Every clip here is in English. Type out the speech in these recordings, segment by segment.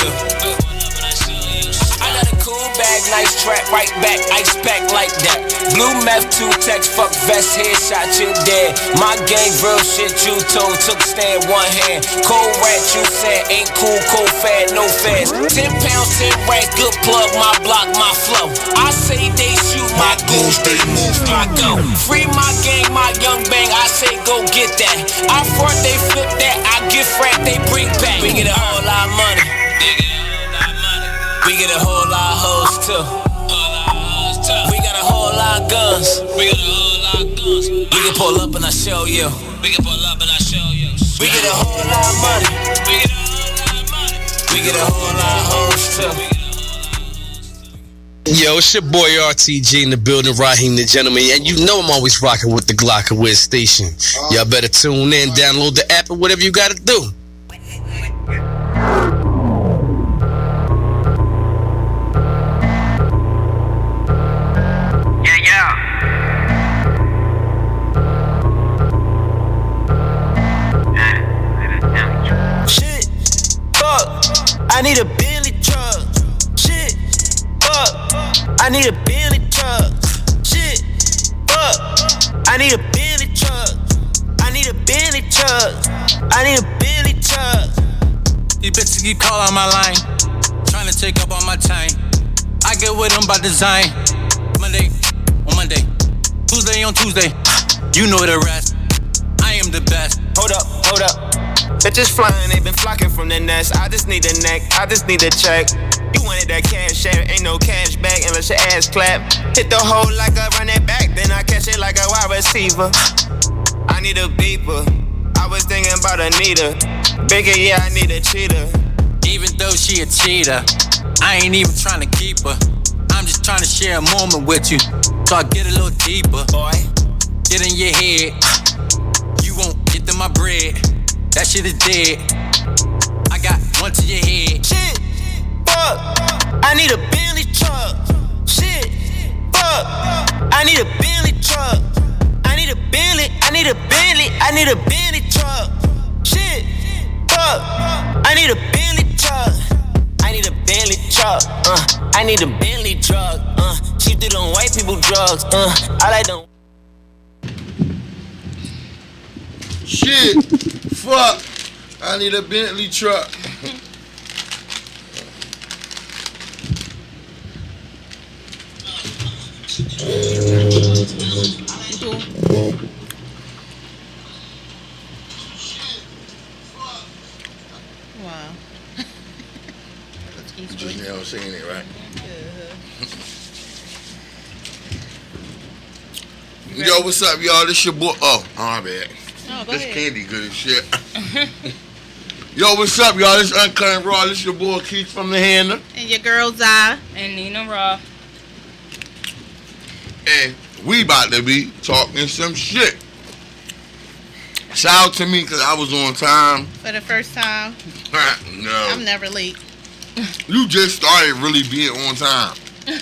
you. I got a cool bag, nice track, right back, ice pack like that. Blue meth, 2 text, fuck vest, headshot, you dead. My gang, real shit, you told, took stand, 1 hand. Cold rat, you said, ain't cool, cold fad, no fast. 10 pounds, 10 rack, good plug, my block, my flow. I say they shoot my goons, they move my go. Free my gang, my young bang, I say go get that. I front, they flip that, I get frat, they bring back. We get a whole lot of money. We get a whole lot of hoes too. We got a whole lot of guns. We can pull up and I show you. We get a whole lot of money. We get a whole lot of hoes too. Yo, it's your boy RTG in the building, Raheem the gentleman, and you know I'm always rocking with the Glockaware station. Y'all better tune in, download the app, or whatever you gotta do. I need a Bentley truck. Shit, fuck. I need a Bentley truck. Shit, fuck. I need a Bentley truck. I need a Bentley truck. I need a Bentley truck. These bitches keep calling my line, trying to take up all my time. I get with them by design. Monday on Monday, Tuesday on Tuesday. You know the rest. I am the best. Hold up. Bitches flying, they been flocking from the nest. I just need a neck, I just need a check. You wanted that cash share, ain't no cash back unless your ass clap. Hit the hole like a running back, then I catch it like a wide receiver. I need a beeper, I was thinking about Anita. Bigger, yeah, I need a cheater. Even though she a cheater, I ain't even trying to keep her. I'm just trying to share a moment with you, so I get a little deeper. Boy, get in your head, you won't get to my bread. That shit is dead. I got one to your head. Shit, fuck. I need a Bentley truck. Shit, fuck. I need a Bentley truck. I need a Bentley. I need a Bentley. I need a Bentley truck. Shit, fuck. I need a Bentley truck. I need a Bentley truck. I need a Bentley truck. She do them white people drugs. I like them. Shit, fuck, I need a Bentley truck. Wow. You just now saying it, right? Yo, what's up, y'all? This your boy. Oh, my bad. Oh, this ahead. candy good as shit. Yo, what's up, y'all? This Unkut&Raw. This your boy Quisfrmdahanna. And your girl Zai. And Neena Raw. And we about to be talking some shit. Shout out to me because I was on time. For the first time. No. I'm never late. You just started really being on time. What?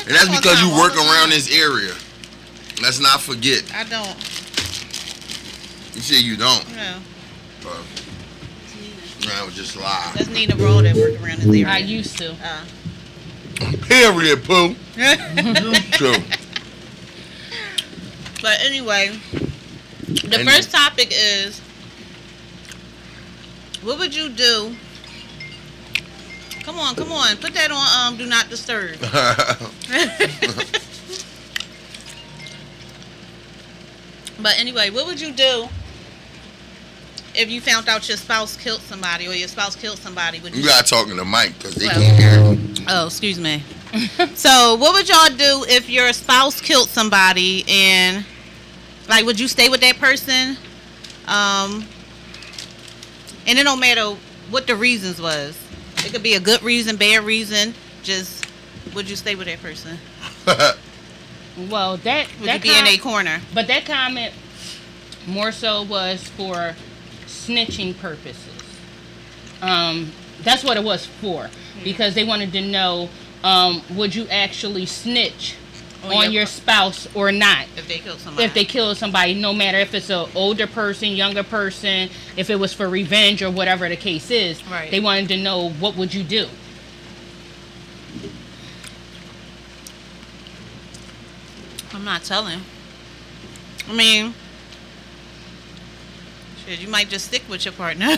And that's I'm on because time you all work the time. around this area. Let's not forget. I don't. You say you don't. No. I was just lie. That's Neena Raw that work around this area. I used to. Period, Pooh. True. But anyway, the first topic is, what would you do? Come on. Put that on Do Not Disturb. But anyway, what would you do if you found out your spouse killed somebody or your spouse killed somebody? Would you gotta talk in the mic because they can't hear. Oh, excuse me. So, what would y'all do if your spouse killed somebody and, like, would you stay with that person? And it don't matter what the reasons was. It could be a good reason, bad reason. Just, would you stay with that person? Well, that Would you be in a corner? But that comment more so was for snitching purposes. That's what it was for, because they wanted to know, would you actually snitch on your spouse or not. If they kill somebody. If they kill somebody, no matter if it's an older person, younger person, if it was for revenge or whatever the case is, right. They wanted to know, what would you do? I'm not telling. I mean, shit, you might just stick with your partner.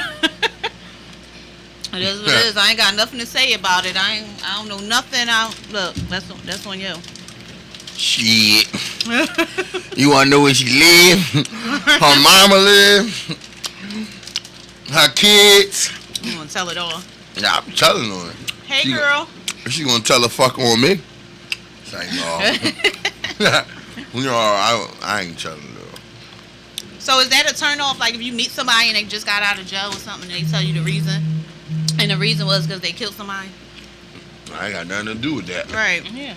It is what it is. I ain't got nothing to say about it. I don't know nothing. Look, that's on you. Shit. You wanna know where she live? Her mama live? Her kids? You gonna tell it all? Nah, I'm telling her. Hey, girl. She gonna tell the fuck on me? It's like, no. You know, I ain't telling her. So is that a turn off? Like if you meet somebody and they just got out of jail or something, and they tell you the reason, and the reason was because they killed somebody? I ain't got nothing to do with that. Right. Yeah.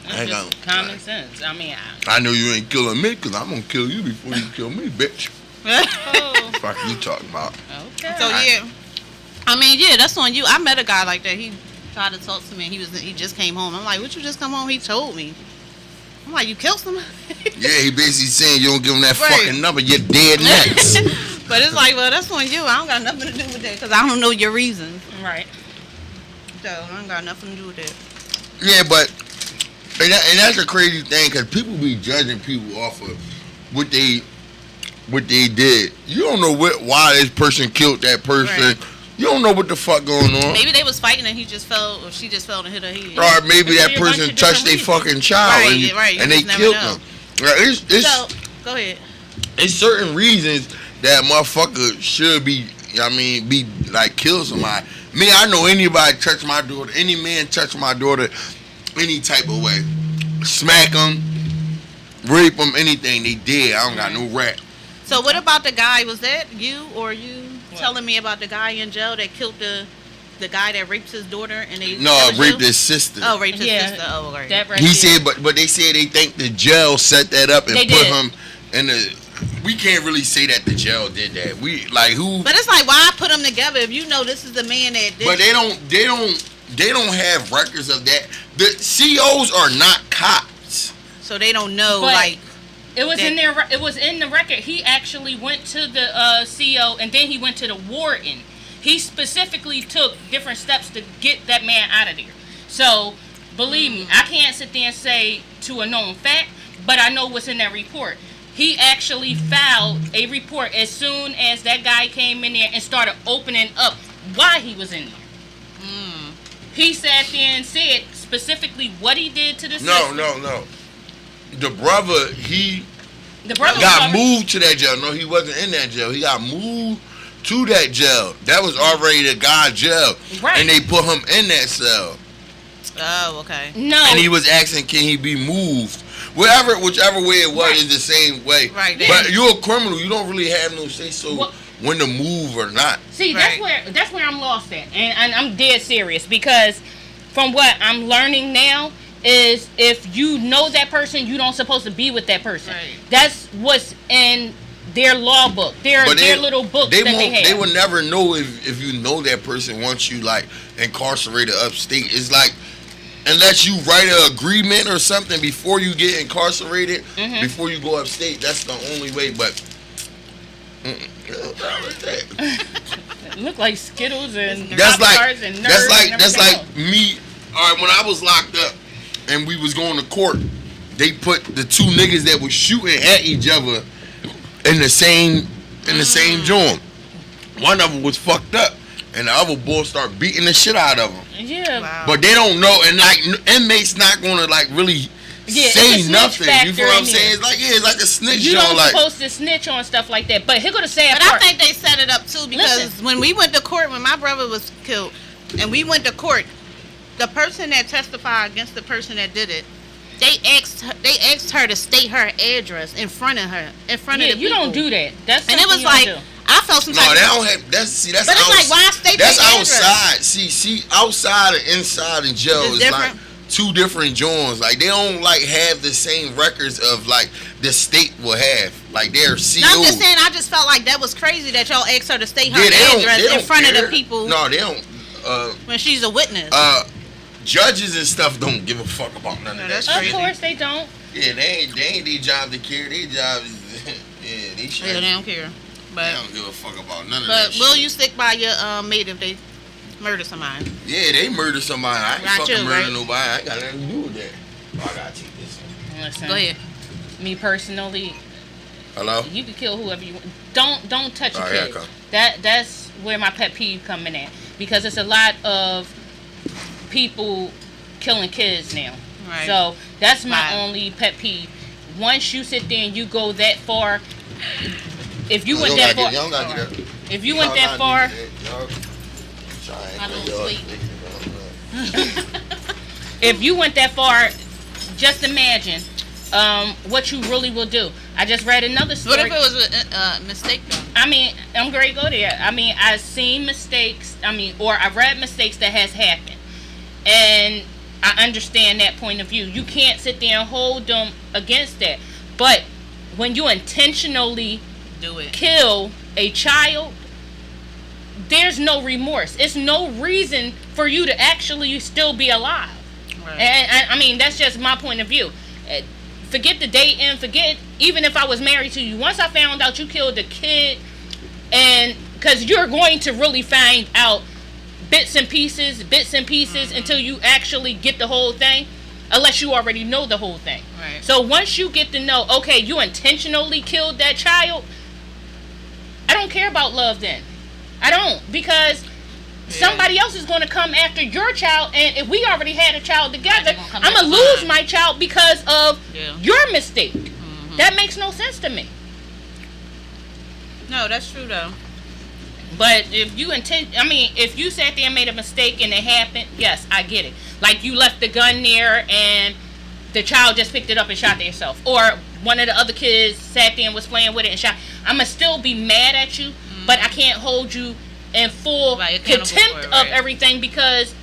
I That's just common sense. I mean, I know you ain't killing me because I'm gonna kill you before you kill me, bitch. oh, Fuck you talking about? okay. So yeah, I mean, yeah, that's on you. I met a guy like that. He tried to talk to me. And he just came home. I'm like, what you just come home? He told me. I'm like, you killed somebody? Yeah, he basically saying you don't give him that Right. fucking number, you're dead next. But it's like, well, that's on you. I don't got nothing to do with that because I don't know your reasons. Right. So I ain't got nothing to do with that. Yeah, but and that's a crazy thing because people be judging people off of what they did. You don't know why this person killed that person. Right. You don't know what the fuck going on. Maybe they was fighting and he just fell, or she just fell and hit her head. Or maybe that There's a bunch person of touched their different fucking child Right. and You they just never killed know. them. Right, So go ahead. it's certain reasons that motherfucker should be, be like kill somebody. Me, I know anybody touch my daughter, any man touch my daughter, any type of way, smack them, rape them, anything they did. I don't got no rap. So what about the guy? Was that you or you telling me about the guy in jail that killed the guy that raped his daughter and they Raped his sister. Oh, raped his Yeah. sister. Oh, right. That right He there. said, but they said they think the jail set that up and They put did. him in the. We can't really say that the jail did that. We like who? But it's like, why put them together if you know this is the man that did? But they don't have records of that. The COs are not cops. So they don't know, But like. It was that- in there. It was in the record. He actually went to the CO and then he went to the warden. He specifically took different steps to get that man out of there. So believe me, I can't sit there and say to a known fact, but I know what's in that report. He actually filed a report as soon as that guy came in there and started opening up why he was in there. He sat there and said specifically what he did to the sister. No. The brother, he The brother got was moved to that jail. No, he wasn't in that jail. He got moved to that jail. That was already the guy's jail. Right. And they put him in that cell. Oh, okay. No. And he was asking, can he be moved? Whichever way it was, is the same way. Right. But you're a criminal. You don't really have no say so What- when to move or not. See, Right. that's where I'm lost at, and I'm dead serious because from what I'm learning now is if you know that person, you don't supposed to be with that person. Right. That's what's in their law book, their little book that they have. They will never know if you know that person once you like incarcerated upstate. It's like unless you write an agreement or something before you get incarcerated, before you go upstate. That's the only way. But It look like Skittles and that's Pop like Tarts and Nerds and that's everything like me. All right, when I was locked up and we was going to court, they put the two niggas that was shooting at each other in the same joint. One of them was fucked up, and the other boy start beating the shit out of him. else. Yeah. Wow. But they don't know, and like inmates not gonna like really Yeah, it's a say snitch nothing. You factor feel what I'm in saying? there. It's like it's like a snitch. You Joint, don't like supposed to snitch on stuff like that. But here go the sad But I part. think they set it up too because Listen. when we went to court, when my brother was killed, and we went to court, the person that testified against the person that did it, they asked her to state her address in front of the you people. don't do that. That's And it something was you don't like do. I felt some no, type they of, don't have. That's But it's like, why state That's their address? outside. See, outside and inside in jail It's is different? like two different joints. Like they don't like have the same records of like the state will have. Like they're COs. No, I'm just saying, I just felt like that was crazy that y'all asked her to state her Yeah, they address don't in front care. of the people No, they don't. when she's a witness. judges and stuff don't give a fuck about none of that that's shit. crazy. Of course they don't. Yeah, they ain't their job to care. Their job is they should. Yeah, they don't care. They But don't give a fuck about none of that but will shit. you stick by your mate if they murder somebody? Yeah, they murder somebody. I ain't Not fucking you, murder right? nobody. I ain't got nothing to do with that. Oh, I gotta take this. Listen, Go ahead. me personally, Hello? you can kill whoever you want. Don't touch a All right, here I kid. come. That's where my pet peeve coming in, because it's a lot of people killing kids now. Right. So that's my Right. only pet peeve. Once you sit there and you go that far, if you You went don't that gotta far, get- you don't gotta get that. if you went Y'all that not far, do that. Y'all- Sorry, My little y'all- sweet. if you went that far, just imagine what you really will do. I just read another story. What if it was a mistake though? I mean, I'm going to go there. I mean, I've seen mistakes. Or I've read mistakes that has happened. And I understand that point of view. You can't sit there and hold them against that. But when you intentionally Do it. kill a child, there's no remorse. It's no reason for you to actually still be alive. Right. And I mean, that's just my point of view. Forget the dating, forget even if I was married to you. Once I found out you killed a kid, and because you're going to really find out bits and pieces until you actually get the whole thing, unless you already know the whole thing. Right. So once you get to know, okay, you intentionally killed that child, I don't care about love then. I don't, because somebody else is going to come after your child, and if we already had a child together, They're gonna come I'm going to back lose fine. my child because of Yeah. your mistake. That makes no sense to me. No, that's true though. But if you sat there and made a mistake and it happened, yes, I get it. Like you left the gun there and the child just picked it up and shot themselves. Or one of the other kids sat there and was playing with it and shot. I'm going to still be mad at you, but I can't hold you in full Right, accountable contempt for it, of right. everything because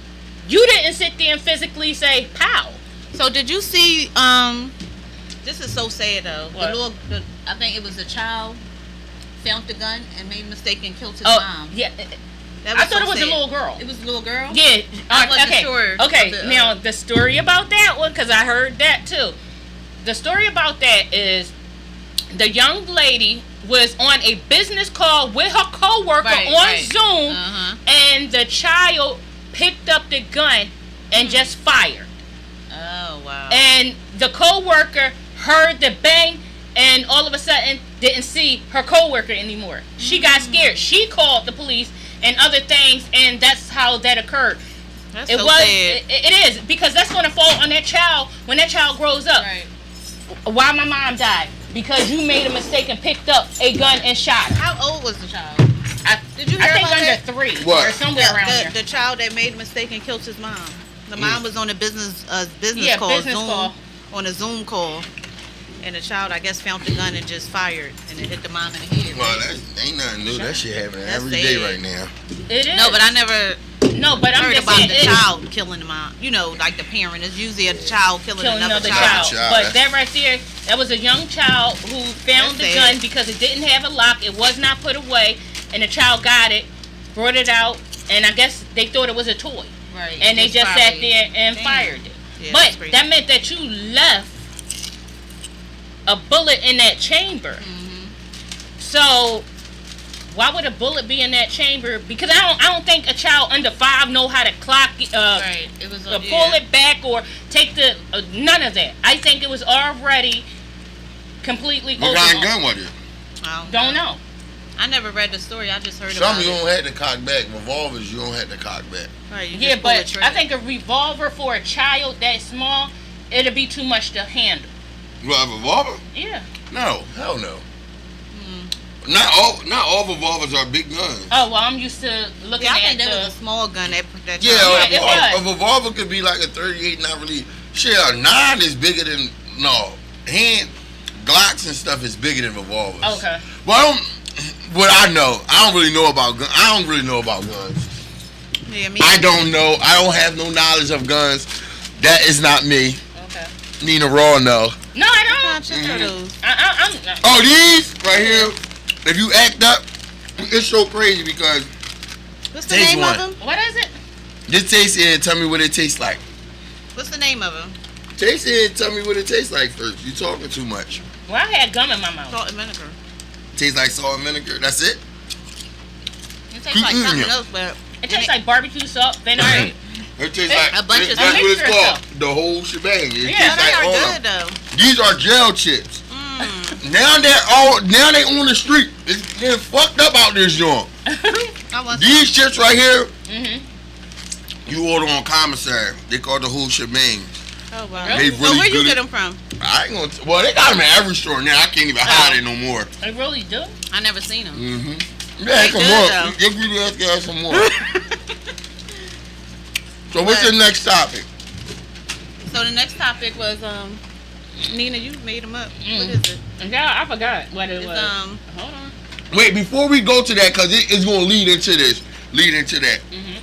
you didn't sit there and physically say, pow. So did you see? This is so sad though. What? I think it was a child found the gun and made a mistake and killed his Oh, mom. yeah. That I thought so it was sad. a little girl. It was a little girl. Yeah. I wasn't okay. sure Okay. of the, Now the story about that one, because I heard that too. The story about that is the young lady was on a business call with her coworker on Zoom, and the child picked up the gun and just fired. Oh wow. And the coworker heard the bang, and all of a sudden didn't see her coworker anymore. She got scared. She called the police and other things, and that's how that occurred. That's It so was. sad. It is, because that's going to fall on that child when that child grows up. Right. Why my mom died? Because you made a mistake and picked up a gun and shot her. How old was the child? Did you hear I think about under that? 3 What? or somewhere around there. The child that made a mistake and killed his mom. The mom was on a business Yeah, call, business Zoom, call. on a Zoom call, and the child I guess found the gun and just fired, and it hit the mom in the head. Well, that ain't nothing new. That shit happening That's every day sad. right now. It is. No, but I never No, but I'm heard just about saying, the it- child killing the mom. You know, like the parent. It's usually a child killing another child. child. But that right there, that was a young child who found That's the sad. gun because it didn't have a lock. It was not put away, and the child got it, brought it out, and I guess they thought it was a toy. Right. And they just sat probably- there and Damn. fired it. Yeah, that's But crazy. that meant that you left a bullet in that chamber. So why would a bullet be in that chamber? Because I don't think a child under 5 know how to clock Right. It was pull it back or take the none of that. I think it was already completely What open. kind of gun was it? Don't know. I never read the story. I just heard Some about you it. don't have to cock back. Revolvers, you don't have to cock back. Right, you Yeah, just pull the but trigger. I think a revolver for a child that small, it'll be too much to handle. What, a revolver? Yeah. No, hell no. Not all revolvers are big guns. Oh well, I'm used to looking Yeah, I at think that the. was a small gun that Yeah, child it was. a revolver could be like a 38, not really. Shit, a 9 is bigger than Glocks and stuff is bigger than revolvers. Okay. Well, what I don't really know about guns. I don't really know about guns. Yeah, me. I don't know. I don't have no knowledge of guns. That is not me. Okay. Nina Raw, no. No, I don't. I'm Oh, these right here. If you act up, it's so crazy because What's the taste name one. of them? What is it? Just taste it and tell me what it tastes like. What's the name of them? Taste it and tell me what it tastes like first. You talking too much. Well, I had gum in my mouth. Salt and vinegar. Tastes like salt and vinegar. That's it. It tastes like something else, but It tastes like barbecue salt, vinegar. It tastes like a bunch of that's what it's mixture called. stuff. The whole shebang. It Yeah, tastes they like are all good of them. though. These are gel chips. Mm. Now they on the street. It's getting fucked up out this joint. I want These chips right here, Mhm. you order on commissary. They call it the whole shebang. Oh wow. They So really where you good get at- them from? I ain't gonna. Well, they got them at every store now. I can't even hide it no more. They really do. I never seen them. Mm-hmm. Yeah, They some good, more. though. Give me that guy some more. So what's the next topic? So the next topic was Nina, you made them up. What is it? Yeah, I forgot what it It's was. Hold on. Wait, before we go to that, because it's going to lead into this. Lead into that. Mhm.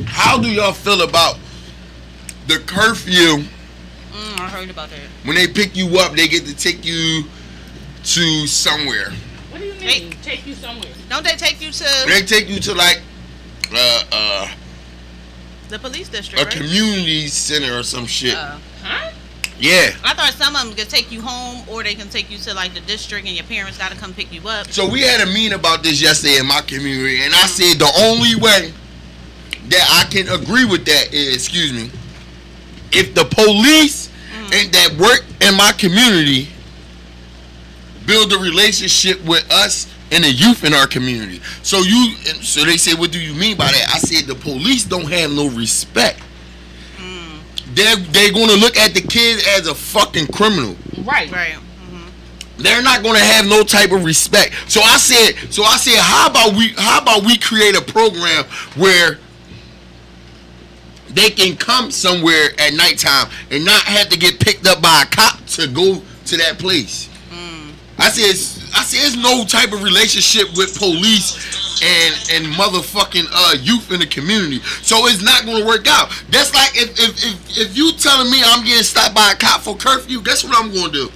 How do y'all feel about the curfew? I heard about that. When they pick you up, they get to take you to somewhere. What do you mean? Take you somewhere? Don't they take you to They take you to like the police a district, right? community center or some shit. Huh? Yeah. I thought some of them could take you home, or they can take you to like the district, and your parents got to come pick you up. So we had a meeting about this yesterday in my community, and I said the only way that I can agree with that is, excuse me, if the police and that work in my community build a relationship with us and the youth in our community. So they said, what do you mean by that? I said the police don't have no respect. They're going to look at the kid as a fucking criminal. Right. Right. They're not going to have no type of respect. So I said, how about we create a program where they can come somewhere at nighttime and not have to get picked up by a cop to go to that place. I said it's no type of relationship with police and motherfucking youth in the community. So it's not gonna work out. That's like if you telling me I'm getting stopped by a cop for curfew, guess what I'm gonna do?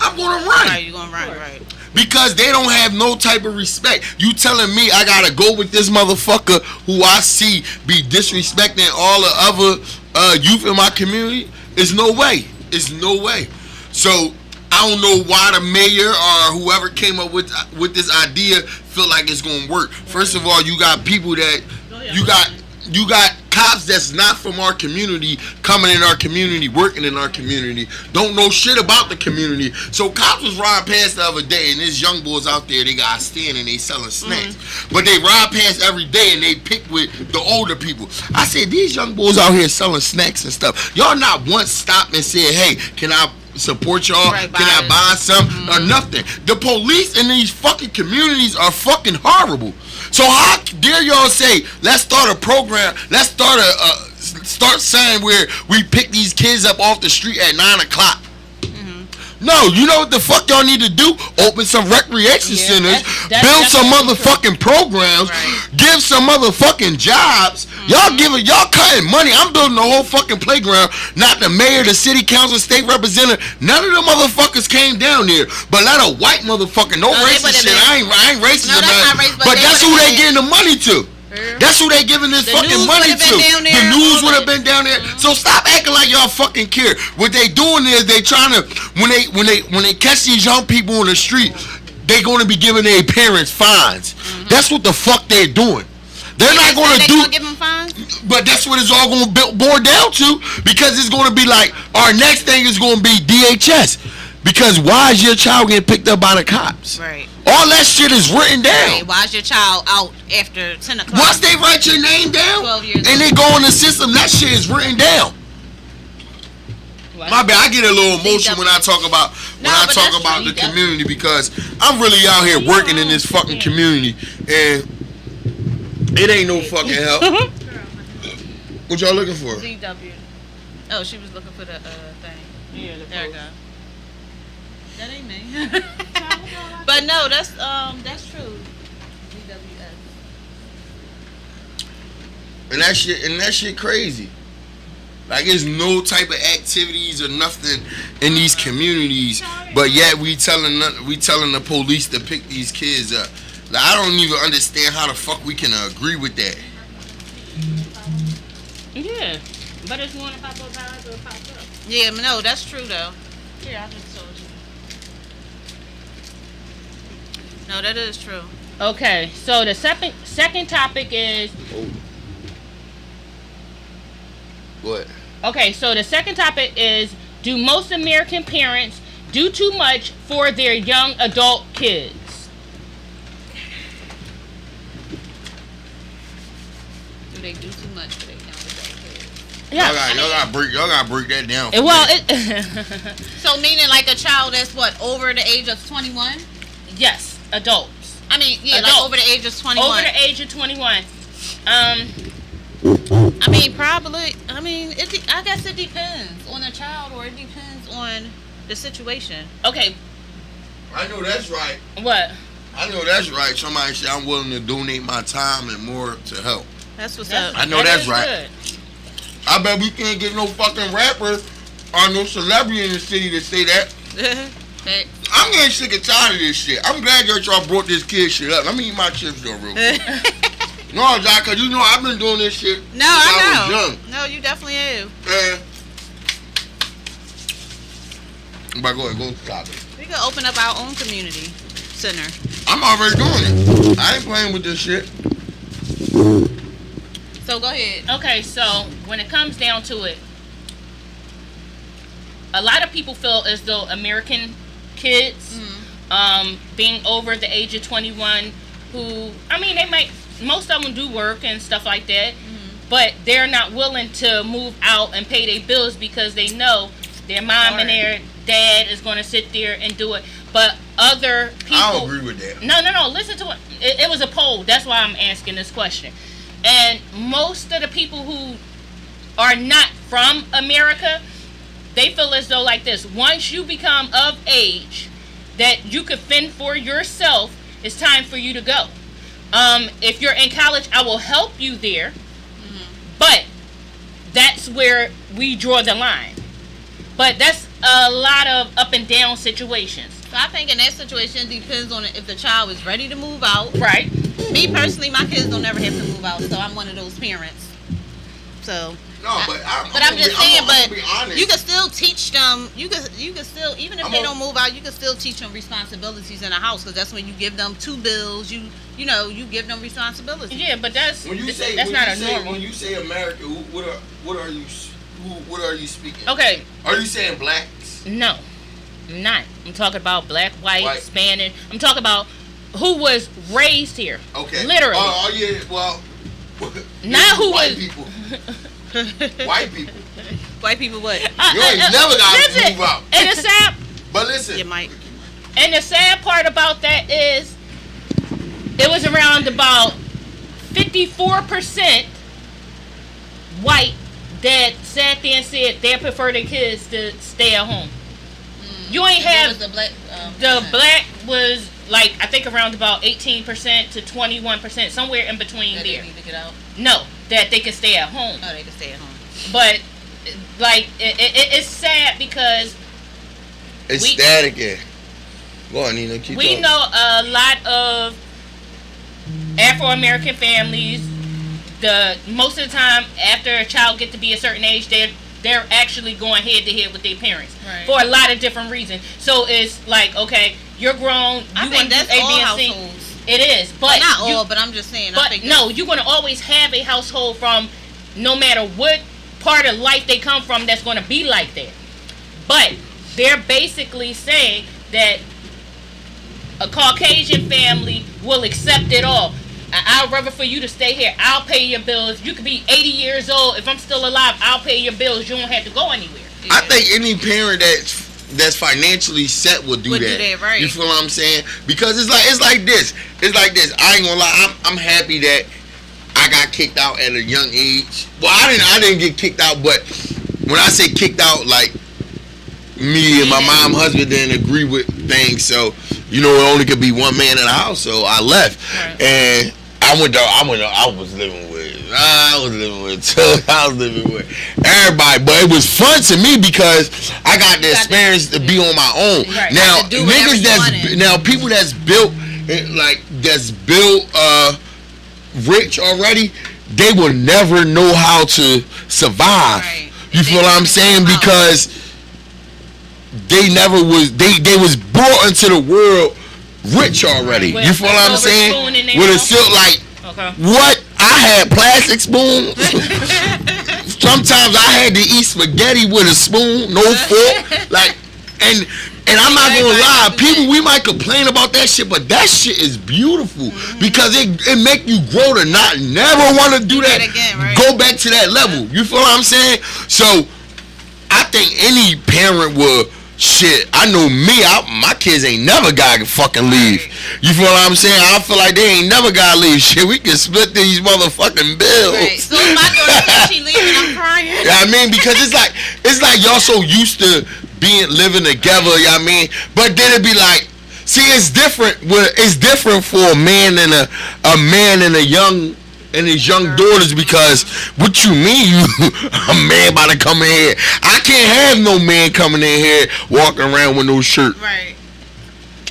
I'm gonna run. Right, you're gonna run, right? Because they don't have no type of respect. You telling me I gotta go with this motherfucker who I see be disrespecting all the other youth in my community? It's no way. It's no way. So I don't know why the mayor or whoever came up with this idea feel like it's gonna work. First of all, you got people that you got cops that's not from our community coming in our community, working in our community, don't know shit about the community. So cops was riding past the other day, and there's young boys out there, they got a stand and they selling snacks. But they ride past every day and they pick with the older people. I said, these young boys out here selling snacks and stuff, y'all not once stopped and said, hey, can I support y'all? Right, can I buy some? Or nothing. The police in these fucking communities are fucking horrible. So how dare y'all say, let's start a program, let's start saying where we pick these kids up off the street at 9 o'clock. No, you know what the fuck y'all need to do? Open some recreation centers, build some motherfucking programs, give some motherfucking jobs. Y'all cutting money. I'm building a whole fucking playground. Not the mayor, the city council, state representative. None of the motherfuckers came down there. But let a white motherfucker, no racist shit. I ain't racist No, that's about not racist, but but they that's who would've they getting the money to. That's who they giving this The fucking news money would've been to. down there, The news all would have that. been down there. So stop acting like y'all fucking care. What they doing is they trying to when they catch these young people on the street, they going to be giving their parents fines. That's what the fuck they're doing. They're not going to do. Gonna give them fines? But that's what it's all going to boil down to, because it's going to be like our next thing is going to be DHS. Because why is your child getting picked up by the cops? Right. All that shit is written down. Right. Why is your child out after 10 o'clock? Once they write your name down 12 years and they go in the system, that shit is written down. My bad, I get a little emotional when I talk about but that's true. the community, because I'm really out here working in this fucking community and it ain't no fucking help. What y'all looking for? ZW. Oh, she was looking for the thing. Yeah, There we go. That ain't me. But no, that's true. ZWS. And that shit crazy. Like, there's no type of activities or nothing in these communities, but yet we telling the police to pick these kids up. Like, I don't even understand how the fuck we can agree with that. Yeah. But if you want to pop up, however it pops up. Yeah, no, that's true though. Yeah, I just told you. No, that is true. Okay, so the second topic is... What? Okay, so the second topic is, do most American parents do too much for their young adult kids? Do they do too much for their young adult kids? Yeah. Y'all gotta break that down. So meaning like a child that's what, over the age of 21? Yes, adults. I mean, yeah, Adults. like over the age of 21. Over the age of 21. I mean, probably. I mean, I guess it depends on the child, or it depends on the situation. Okay. I know that's right. What? I know that's right. Somebody said I'm willing to donate my time and more to help. That's what's up. I know that's is right. Good. I bet we can't get no fucking rapper or no celebrity in the city to say that. I'm getting sick and tired of this shit. I'm glad that y'all brought this kid shit up. Let me eat my chips though real quick. No, Jack, cause you know I've been doing this shit since I was young. No, you definitely have. But go ahead, go to the topic. We could open up our own community center. I'm already doing it. I ain't playing with this shit. So go ahead. Okay, so when it comes down to it, a lot of people feel as though American kids, being over the age of 21, who, I mean, most of them do work and stuff like that, but they're not willing to move out and pay their bills because they know their mom and their dad is going to sit there and do it. But other people... I don't agree with that. No, listen to it. It was a poll. That's why I'm asking this question. And most of the people who are not from America, they feel as though like this. Once you become of age that you could fend for yourself, it's time for you to go. If you're in college, I will help you there. But that's where we draw the line. But that's a lot of up and down situations. So I think in that situation, it depends on if the child is ready to move out. Right. Me personally, my kids don't ever have to move out, so I'm one of those parents. So. No, I'm just saying, but you can still teach them. You can still, even if they don't move out, you can still teach them responsibilities in the house, because that's when you give them 2 bills. You give them responsibilities. Yeah, but that's not normal. When you say America, what are you speaking? Okay. Are you saying blacks? No, I'm not. I'm talking about black, white, Spanish. I'm talking about who was raised here. Okay. Literally. Oh yeah. Well. Not who white was. people. White people. White people what? You ain't never got to move out. And the sad. But listen. You might. And the sad part about that is, it was around about 54% white that sat there and said they prefer their kids to stay at home. You ain't have the black. The black was like, I think around about 18% to 21%, somewhere in between that there. They need to get out. No, that they can stay at home. Oh, they can stay at home. But like it's sad because it's static. Go on, Nina. Keep we talking. know a lot of Afro-American families. Most of the time, after a child get to be a certain age, they're actually going head to head with their parents for a lot of different reasons. So it's like, okay, you're grown. You want to do A, B, and C. Households. It is, but not all. But I'm just saying. But no, you're going to always have a household from no matter what part of life they come from that's going to be like that. But they're basically saying that a Caucasian family will accept it all. I'd rather for you to stay here. I'll pay your bills. You could be 80 years old. If I'm still alive, I'll pay your bills. You don't have to go anywhere. Yeah. I think any parent that's financially set would do that. Right. You feel what I'm saying? Because it's like this. I ain't gonna lie. I'm happy that I got kicked out at a young age. Well, I didn't get kicked out, but when I say kicked out, like me and my husband didn't agree with things, so it only could be one man in the house, so I left. Right. And I was living with everybody, but it was fun to me because I got the experience to be on my own. Right. Now niggas people that's built rich already, they will never know how to survive. Right. You feel what I'm saying? Because they never was they was brought into the world rich already. With You feel what I'm saying? spoon in their With a mouth? silk like Okay. what? I had plastic spoons. Sometimes I had to eat spaghetti with a spoon, no fork. Like, and I'm not gonna lie, people, we might complain about that shit, but that shit is beautiful because it make you grow to not never want to do that again, right? Go back to that level. You feel what I'm saying? So I think any parent would. Shit, I know me. My kids ain't never gotta fucking leave. You feel what I'm saying? I feel like they ain't never gotta leave. Shit, we can split these motherfucking bills. Right. So if my daughter says she leaving, I'm crying. You know what I mean? Because it's like y'all so used to living together. You know what I mean? But then it be like, see, it's different. It's different for a man and a man and his young daughters, because what you mean a man about to come in here? I can't have no man coming in here walking around with no shirt. Right.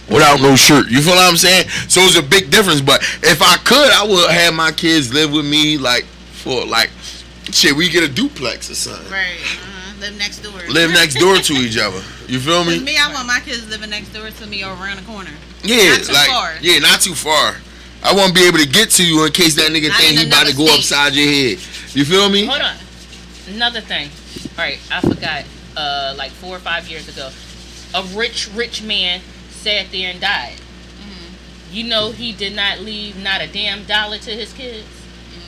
Without no shirt. You feel what I'm saying? So it's a big difference. But if I could, I would have my kids live with me shit, we get a duplex or something. Right. Live next door. Live next door to each other. You feel me? With me, I want my kids living next door to me or around the corner. Yeah, Not too far. Yeah, not too far. I won't be able to get to you in case that nigga Not think in he about to go another upside your head. You feel me? Hold on. Another thing. All right, I forgot. Like 4 or 5 years ago, a rich man sat there and died. You know, he did not leave not a damn dollar to his kids,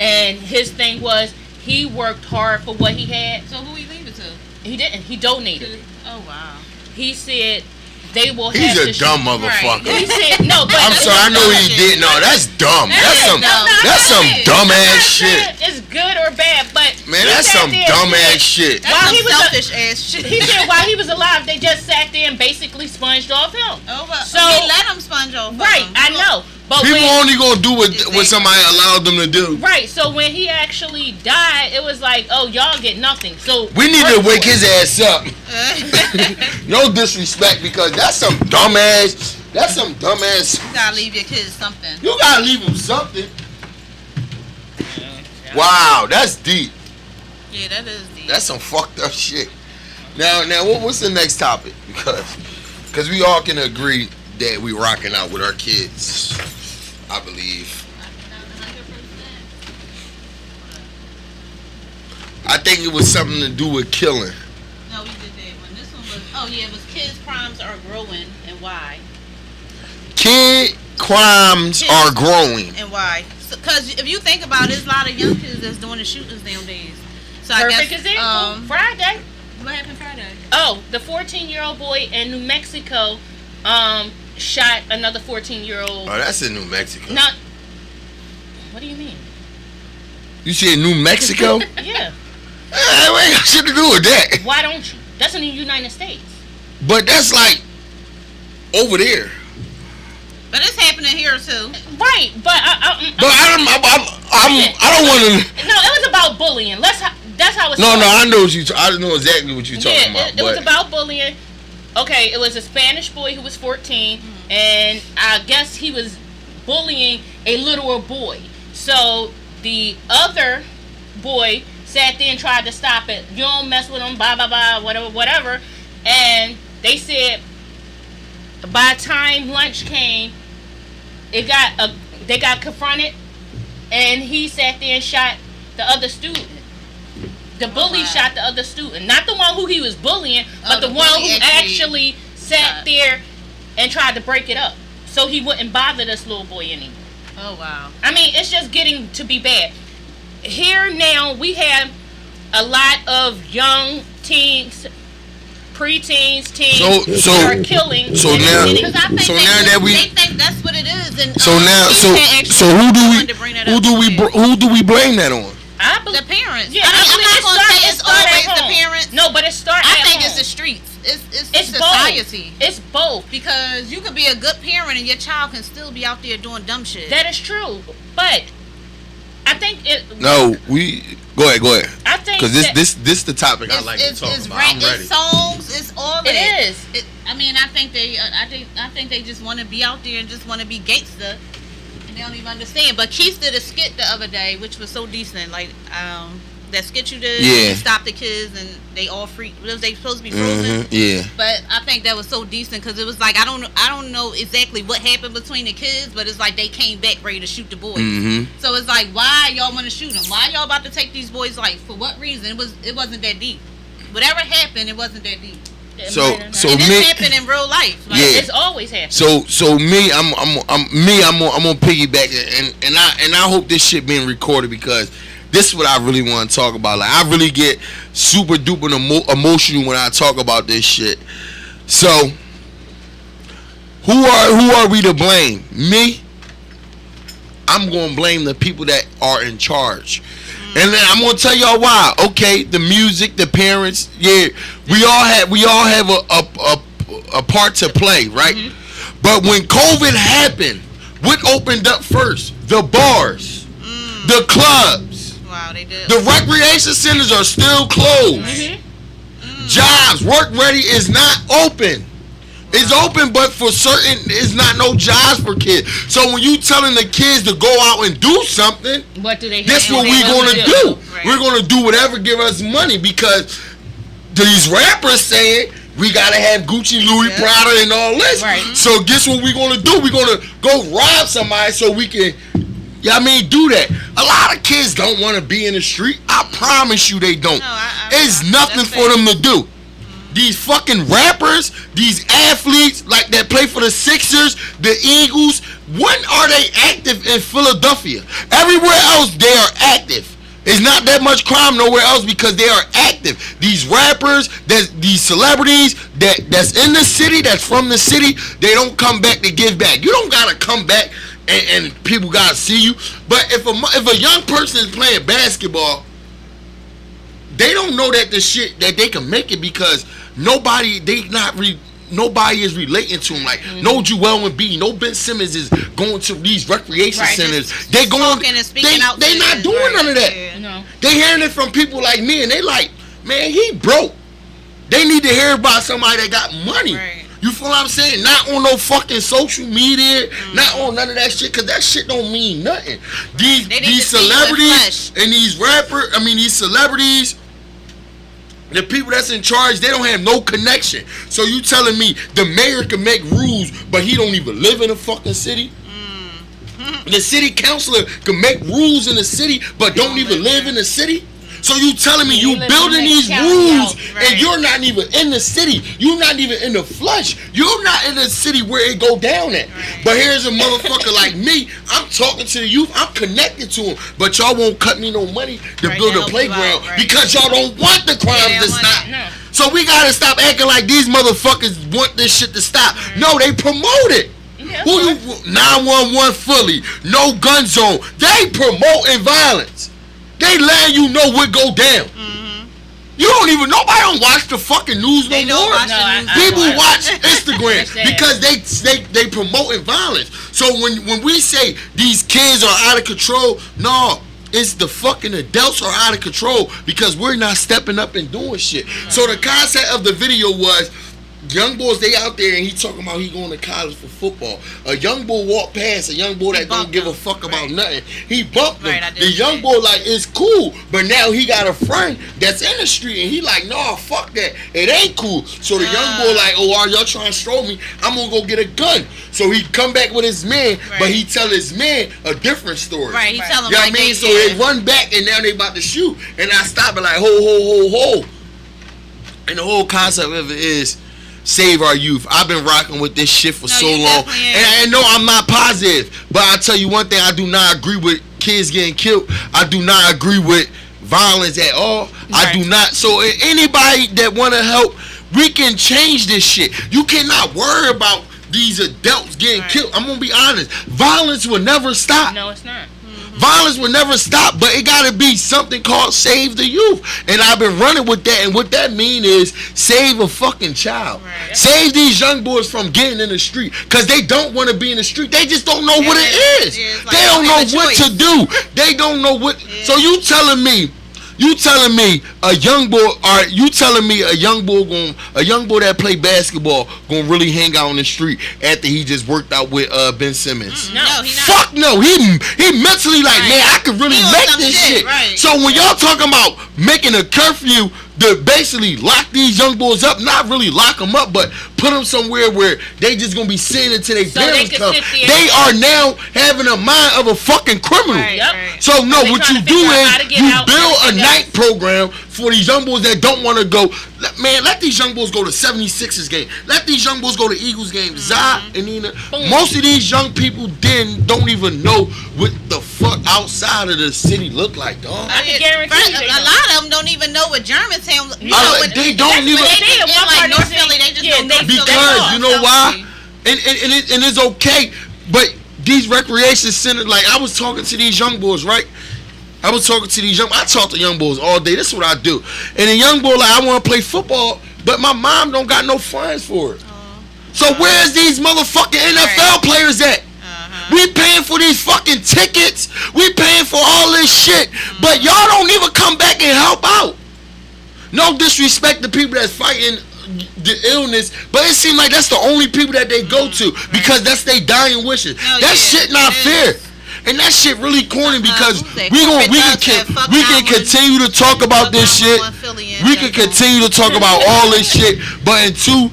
and his thing was he worked hard for what he had. So who he leave it to? He didn't. He donated. Oh wow. He said they will He's have a to dumb motherfucker. He said no, but I'm sorry, I know he did. No, that's dumb. That's some dumb ass shit. It's good or bad, but Man, he that's sat some there dumb and ass said- shit. That's While some he was selfish ass shit. He said while he was alive, they just sat there and basically sponged off him. Oh, but So- he let him sponge off. of Right, him. I know. But People when, only gonna do what somebody allowed them to do. right, so when he actually died, it was like, oh, y'all get nothing. So We need to wake his ass up. No disrespect, because that's some dumb ass. That's some dumb ass. You gotta leave your kids something. You gotta leave them something. Wow, that's deep. Yeah, that is deep. That's some fucked up shit. Now, what's the next topic? Because we all can agree that we rocking out with our kids, I believe. I think it was something to do with killing. No, we did that one. This one was. Oh yeah, it was kids' crimes are growing and why. Kid crimes are growing. And why? Because if you think about it, there's a lot of young kids that's doing the shootings nowadays. So perfect I guess, example. Friday. What happened Friday? Oh, the 14-year-old boy in New Mexico shot another 14-year-old. Oh, that's in New Mexico. Not. What do you mean? You said New Mexico? Yeah. We ain't got shit to do with that. Why don't you? That's in the United States. But that's like over there. But it's happening here too. Right, but I don't want to. No, it was about bullying. That's how it's. No, I know I know exactly what you're talking about. It was about bullying. Okay, it was a Spanish boy who was 14, and I guess he was bullying a littler boy. So the other boy sat there and tried to stop it. You don't mess with him, blah blah blah, whatever. And they said by the time lunch came, they got confronted, and he sat there and shot the other student. The bully shot the other student, not the one who he was bullying, but the one who actually sat there and tried to break it up, so he wouldn't bother this little boy anymore. Oh wow! I mean, it's just getting to be bad. Here now we have a lot of young teens, preteens, teens who are killing. So now, they think that's what it is. And, who do we blame that on? The parents. Yeah, I'm not going to say it's always the parents. No, but it starts. I think it's the streets. It's society. Both. It's both. Because you could be a good parent and your child can still be out there doing dumb shit. That is true, but I think it. No, we go ahead. I think because this the topic I like to talk about. I'm ready. It's songs. It's all it that. Is. I mean, I think they just want to be out there and just want to be gangster. And they don't even understand. But Keith did a skit the other day, which was so decent. Like, that skit you did, Yeah. Stop the Kids, and they all freaked. Was they supposed to be frozen? Yeah. But I think that was so decent because it was like I don't know exactly what happened between the kids, but it's like they came back ready to shoot the boys. So it's like, why y'all want to shoot them? Why y'all about to take these boys' life? For what reason? It wasn't that deep. Whatever happened, it wasn't that deep. So and this happened in real life. Like, Yeah. It's always happening. So me, I'm gonna piggyback and I hope this shit being recorded because this is what I really want to talk about. Like, I really get super duper emotional when I talk about this shit. So, who are we to blame? Me? I'm gonna blame the people that are in charge. And then I'm gonna tell y'all why. Okay, the music, the parents, yeah, we all have a part to play, right? But when COVID happened, what opened up first? The bars, the clubs. Wow, they did. The recreation centers are still closed. Jobs, work ready is not open. It's open, but for certain, it's not no jobs for kids. So when you telling the kids to go out and do something, What do they? that's what we're gonna do. Right. We're gonna do whatever give us money because these rappers saying we gotta have Gucci, Louis, Prada, and all this. Right. So guess what we're gonna do? We're gonna go rob somebody so we can. Do that. A lot of kids don't want to be in the street. I promise you they don't. It's nothing for them to do. These fucking rappers, these athletes like that play for the Sixers, the Eagles, when are they active in Philadelphia? Everywhere else they are active. It's not that much crime nowhere else because they are active. These rappers, these celebrities that's in the city, that's from the city, they don't come back to give back. You don't gotta come back and people gotta see you. But if a young person is playing basketball, they don't know that they can make it because nobody is relating to them. Like no Joel Embiid, no Ben Simmons is going to these recreation centers. They going, they not doing none of that. Yeah. No. They hearing it from people like me, and they like, man, he broke. They need to hear about somebody that got money. Right. You feel what I'm saying? Not on no fucking social media, not on none of that shit, cause that shit don't mean nothing. These celebrities and these these celebrities, the people that's in charge, they don't have no connection. So you telling me the mayor can make rules, but he don't even live in a fucking city? The city councilor can make rules in the city, but don't even live in the city? So you telling me you building these rules and you're not even in the city. You're not even in the flesh. You're not in the city where it go down at. But here's a motherfucker like me. I'm talking to the youth. I'm connected to them. But y'all won't cut me no money to build a playground because y'all don't want the crime to stop. No. So we gotta stop acting like these motherfuckers want this shit to stop. No, they promote it. Yeah, 911 fully, no gun zone. They promoting violence. They letting you know what go down. You don't even, nobody don't watch the fucking news no more. People watch Instagram because they promoting violence. So when we say these kids are out of control, no, it's the fucking adults are out of control because we're not stepping up and doing shit. So the concept of the video was, young boys, they out there and he talking about he going to college for football. A young boy walked past a young boy that don't give a fuck about nothing. He bumped him. The young boy like, it's cool, but now he got a friend that's in the street and he like, no, fuck that. It ain't cool. So the young boy like, oh, are y'all trying to stroll me? I'm gonna go get a gun. So he come back with his man, but he tell his man a different story. Right, he tell him, you know what I mean? So they run back and now they about to shoot. And I stop and like, ho. And the whole concept of it is, save our youth. I've been rocking with this shit for so long. And I know I'm not positive, but I'll tell you one thing, I do not agree with kids getting killed. I do not agree with violence at all. I do not. So anybody that want to help, we can change this shit. You cannot worry about these adults getting killed. I'm going to be honest. Violence will never stop. No, it's not. Violence will never stop, but it gotta be something called save the youth. And I've been running with that, and what that mean is save a fucking child. Save these young boys from getting in the street, because they don't want to be in the street. They just don't know what it is. They don't know what to do. They don't know what. So you telling me You telling me a young boy? Are you telling me a young boy that play basketball gonna really hang out on the street after he just worked out with Ben Simmons? No, he not. Fuck no. He mentally like, man, I could really make this shit. Right. So when y'all talking about making a curfew to basically lock these young boys up, not really lock them up, but put them somewhere where they just gonna be sitting until their parents come. They are now having a mind of a fucking criminal. Right, right. So no, what you do is you build a night program for these young boys that don't want to go. Man, let these young boys go to 76ers game. Let these young boys go to Eagles game. Zah and Nina. Most of these young people don't even know what the fuck outside of the city look like, dog. I can guarantee you. A lot of them don't even know what Germantown. They don't even. Like North Philly, they just don't know. Because you know why? And it's okay, but these recreation centers, like I was talking to these young boys, right? I talk to young boys all day. This is what I do. And a young boy like, I want to play football, but my mom don't got no funds for it. So where's these motherfucking NFL players at? We paying for these fucking tickets. We paying for all this shit, but y'all don't even come back and help out. No disrespect to people that's fighting the illness, but it seems like that's the only people that they go to because that's their dying wishes. That shit not fair. And that shit really corny because we can continue to talk about this shit. We can continue to talk about all this shit, but into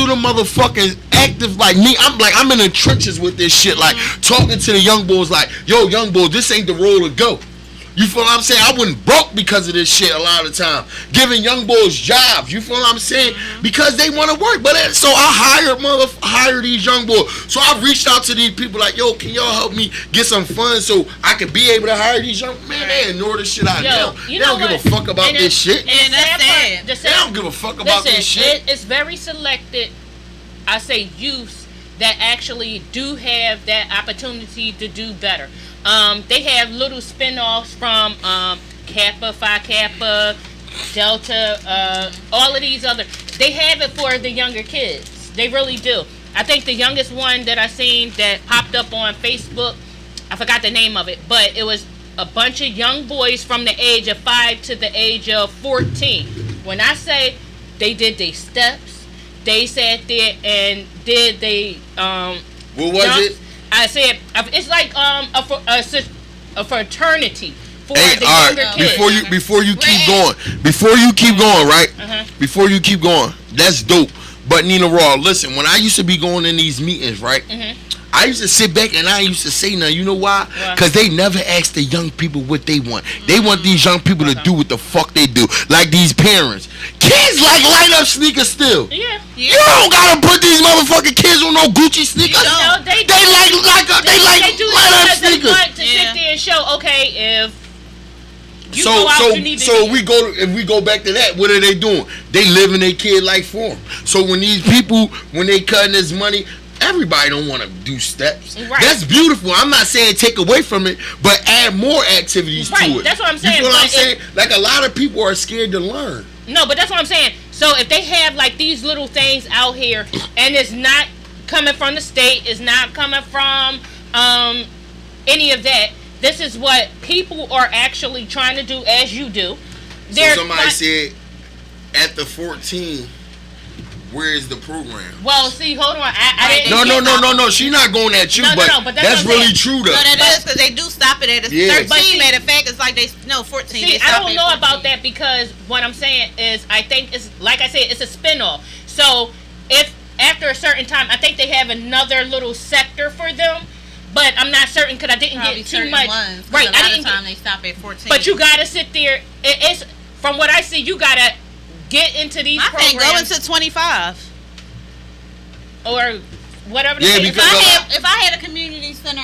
the motherfucking active like me, I'm in the trenches with this shit, like talking to the young boys like, yo, young boys, this ain't the road to go. You feel what I'm saying? I wouldn't broke because of this shit a lot of the time. Giving young boys jobs. You feel what I'm saying? Because they want to work. But so I hire these young boys. So I reached out to these people like, yo, can y'all help me get some funds so I can be able to hire these young man? They ignore this shit out now. They don't give a fuck about this shit. And that's They don't give a fuck about this shit. It's very selected, I say, youths that actually do have that opportunity to do better. They have little spin-offs from Kappa, Phi Kappa, Delta, all of these other. They have it for the younger kids. They really do. I think the youngest one that I seen that popped up on Facebook, I forgot the name of it, but it was a bunch of young boys from the age of 5 to the age of 14. When I say they did their steps, they sat there and did they what was it? I said it's like a fraternity for the younger kids. Before you keep going, right? Before you keep going, that's dope. But Nina Raw, listen, when I used to be going in these meetings, right? I used to sit back and I used to say nothing. You know why? Because they never ask the young people what they want. They want these young people to do what the fuck they do. Like these parents. Kids like light up sneakers still. Yeah. You don't gotta put these motherfucking kids on no Gucci sneakers. They like light up sneakers. To sit there and show, okay, if you go out, you need to if we go back to that, what are they doing? They living their kid life for them. So when these people, when they cutting this money, everybody don't want to do steps. Right. That's beautiful. I'm not saying take away from it, but add more activities to it. That's what I'm saying. You know what I'm saying? Like a lot of people are scared to learn. No, but that's what I'm saying. So if they have like these little things out here, and it's not coming from the state, it's not coming from any of that. This is what people are actually trying to do, as you do. So somebody said at the 14. Where is the program? Well, see, hold on. I didn't. No. She's not going at you, but that's really true, though. No, that is because they do stop it at 13. Matter of fact, it's like 14. See, I don't know about that because what I'm saying is, I think it's like I said, it's a spinoff. So if after a certain time, I think they have another little sector for them. But I'm not certain because I didn't get too much. Right, I didn't. Time they stop at 14. But you gotta sit there. It's from what I see, you gotta get into these programs. I think go into 25 or whatever. If I had a community center,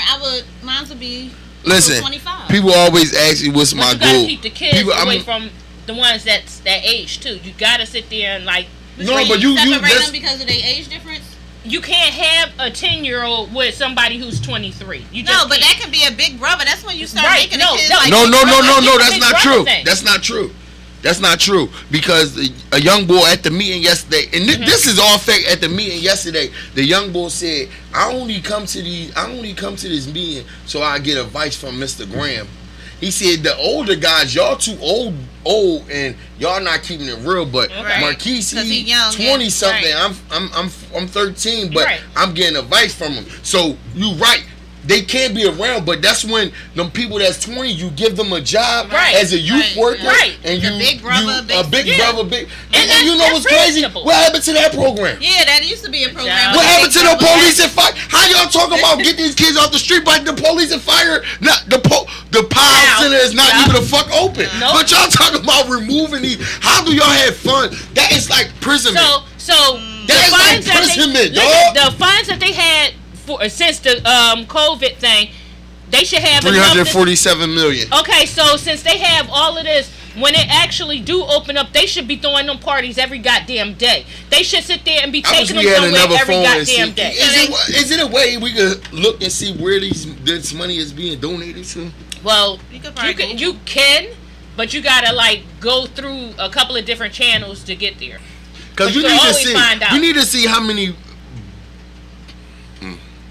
mine would be. Listen, 25. People always ask me what's my goal. You gotta keep the kids away from the ones that's that age too. You gotta sit there and like. No, but you separate them because of their age difference. You can't have a 10-year-old with somebody who's 23. But that can be a big brother. That's when you start making the kids like. No. That's not true. That's not true because a young boy at the meeting yesterday, and this is all fake. At the meeting yesterday, the young boy said, "I only come to this meeting so I get advice from Mr. Graham." He said the older guys, y'all too old, and y'all not keeping it real. But Marquie, he young, 20 something. Right. I'm 13, but I'm getting advice from him. So you right. They can't be around, but that's when them people that's 20, you give them a job as a youth worker, and you big brother, and you know what's crazy? What happened to that program? Yeah, that used to be a program. What happened to the police and fire? How y'all talking about get these kids off the street, but the police and fire, not the POW center is not even the fuck open. But y'all talking about removing these? How do y'all have fun? That is like imprisonment. So that is like imprisonment, dog. The fines that they had since the COVID thing, they should have 347 million. Okay, so since they have all of this, when it actually do open up, they should be throwing them parties every goddamn day. They should sit there and be taking them somewhere every goddamn day. Is it a way we could look and see where this money is being donated to? Well, you can, but you gotta like go through a couple of different channels to get there. Because you need to see. You need to see how many.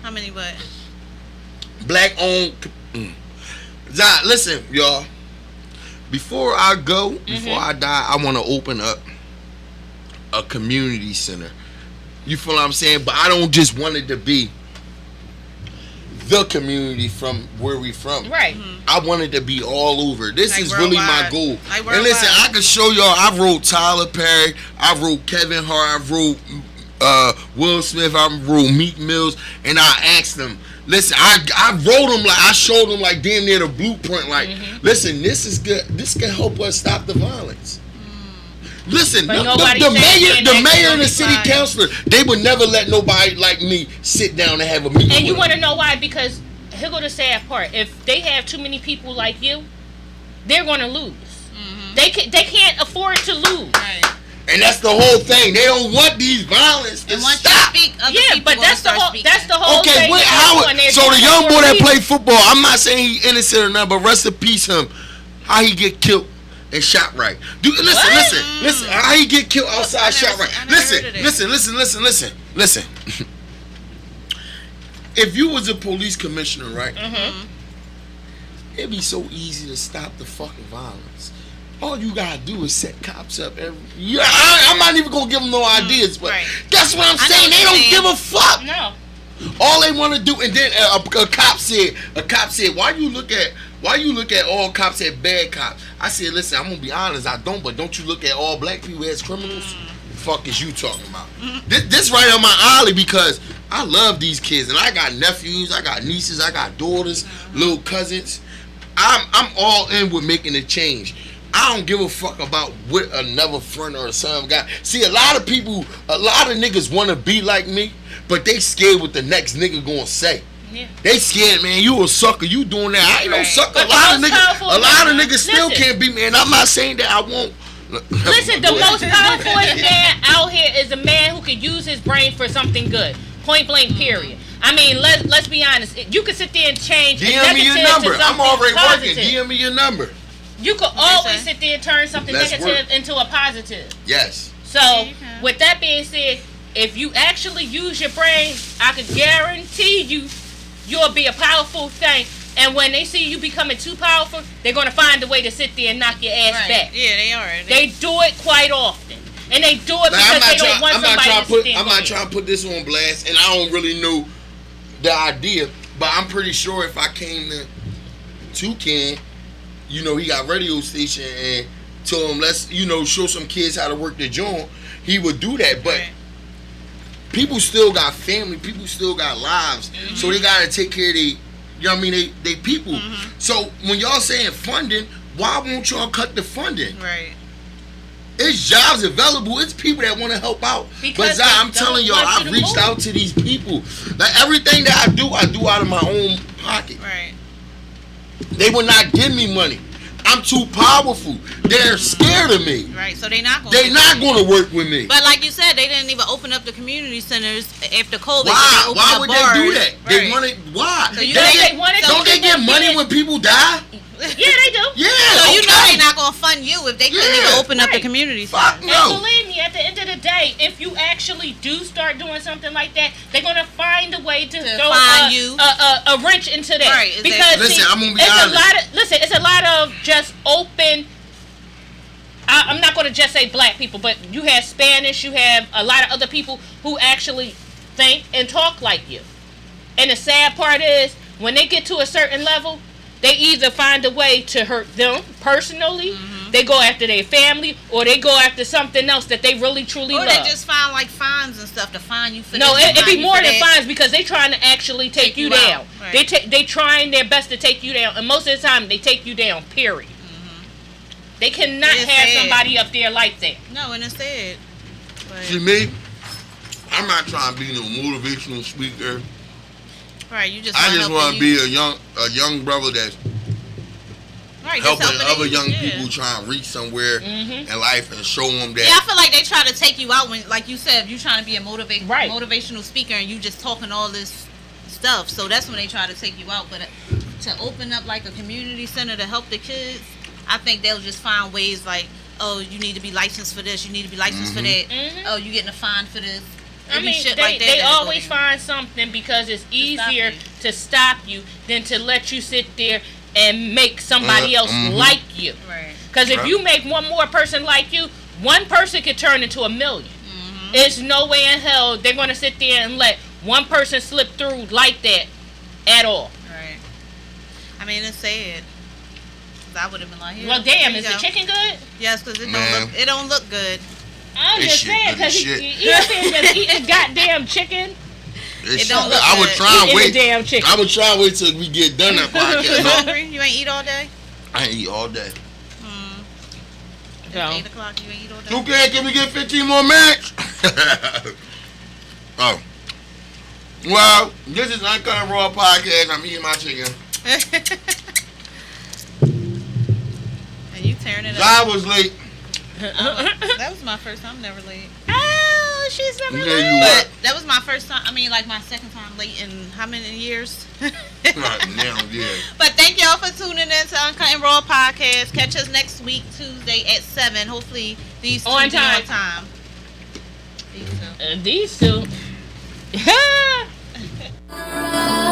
How many what? Black owned. Listen, y'all. Before I go, before I die, I want to open up a community center. You feel what I'm saying? But I don't just want it to be the community from where we from. Right. I want it to be all over. This is really my goal. And listen, I can show y'all. I wrote Tyler Perry. I wrote Kevin Hart. I wrote Will Smith. I wrote Meek Mills. And I asked them, listen, I wrote them like, I showed them like damn near the blueprint. Like, listen, this is good. This can help us stop the violence. Listen, the mayor and the city councilor, they would never let nobody like me sit down and have a meeting. And you want to know why? Because here go the sad part. If they have too many people like you, they're going to lose. They can't afford to lose. Right. And that's the whole thing. They don't want these violence to stop. But that's the whole okay, thing. So the young boy that played football, I'm not saying he innocent or not, but rest in peace him. How he get killed and shot right. Listen. How he get killed outside, shot right. Listen. If you was a police commissioner, right? It'd be so easy to stop the fucking violence. All you gotta do is set cops up. I'm not even gonna give them no ideas, but that's what I'm saying. They don't give a fuck. No. All they want to do, and then a cop said, why you look at all cops as bad cops? I said, listen, I'm gonna be honest, I don't, but don't you look at all black people as criminals? Fuck is you talking about? This right on my alley because I love these kids, and I got nephews, I got nieces, I got daughters, little cousins. I'm all in with making a change. I don't give a fuck about what another friend or son got. See, a lot of niggas want to be like me, but they scared what the next nigga gonna say. Yeah. They scared, man. You a sucker. You doing that? I ain't no sucker. A lot of niggas still can't be me. And I'm not saying that I won't. Listen, the most powerful man out here is a man who can use his brain for something good. Point blank. Period. I mean, let's be honest. You can sit there and change. DM me your number. I'm already working. DM me your number. You could always sit there and turn something negative into a positive. Yes. So, with that being said, if you actually use your brain, I could guarantee you'll be a powerful thing. And when they see you becoming too powerful, they're going to find a way to sit there and knock your ass back. Yeah, they are. They do it quite often. And they do it because they don't want somebody to sit there. I'm not trying to put this on blast, and I don't really know the idea, but I'm pretty sure if I came to Toucan, he got radio station and told him, let's, show some kids how to work the joint, he would do that. But people still got family, people still got lives, so they got to take care of they people. So when y'all saying funding, why won't y'all cut the funding? Right. It's jobs available. It's people that want to help out. Because I'm telling y'all, I've reached out to these people. Like everything that I do out of my own pocket. Right. They will not give me money. I'm too powerful. They're scared of me. Right, so they're not going to work with me. But like you said, they didn't even open up the community centers after COVID. Why? Why would they do that? Right. They want it. Why? So don't they get money when people die? Yeah, they do. Yeah. So they're not going to fund you if they couldn't even open up the community center. No. And believe me, at the end of the day, if you actually do start doing something like that, they're gonna find a way to throw a wrench into that. Right, exactly. Because listen, I'm gonna be it's honest. It's a lot of just open. I'm not gonna just say black people, but you have Spanish, you have a lot of other people who actually think and talk like you. And the sad part is, when they get to a certain level, they either find a way to hurt them personally, they go after their family, or they go after something else that they really truly love. Or they just find like fines and stuff to fine you for no, this. it'd be more than fines because they trying to actually take you down. Right. They trying their best to take you down, and most of the time they take you down. Period. They cannot have somebody up there like that. No, and it's sad. See me, I'm not trying to be no motivational speaker. Right, you just. I just want to be a young brother that's helping other young people trying to reach somewhere in life and show them that. Yeah, I feel like they try to take you out when, like you said, if you trying to be a motivational speaker and you just talking all this stuff. So that's when they try to take you out. But to open up like a community center to help the kids, I think they'll just find ways like, oh, you need to be licensed for this, you need to be licensed for that. Oh, you getting a fine for this. I mean, they always find something because it's easier to stop you than to let you sit there and make somebody else like you. Right. Because if you make one more person like you, one person could turn into 1 million. There's no way in hell they're going to sit there and let one person slip through like that at all. Right. I mean, it's sad. I would have been like, well, damn, is the chicken good? Yes, because it don't look good. I'm just saying, because you just eating goddamn chicken. It don't look I would good. try and wait. Damn chicken. I would try and wait till we get done that podcast. You hungry? You ain't eat all day? I ain't eat all day. It's 8 o'clock, you ain't eat all day? Okay, can we get 15 more minutes? Oh. Well, this is Unkut&Raw Podcast. I'm eating my chicken. And you tearing it up. I was late. That was my first time. I'm never late. Oh, she's never Yeah, late. you But that was my first time. I mean, like my second time late in how many years? Right now, yeah. But thank y'all for tuning in to Unkut&Raw Podcast. Catch us next week, Tuesday at 7. Hopefully, these two On be time. on time. These two. These two.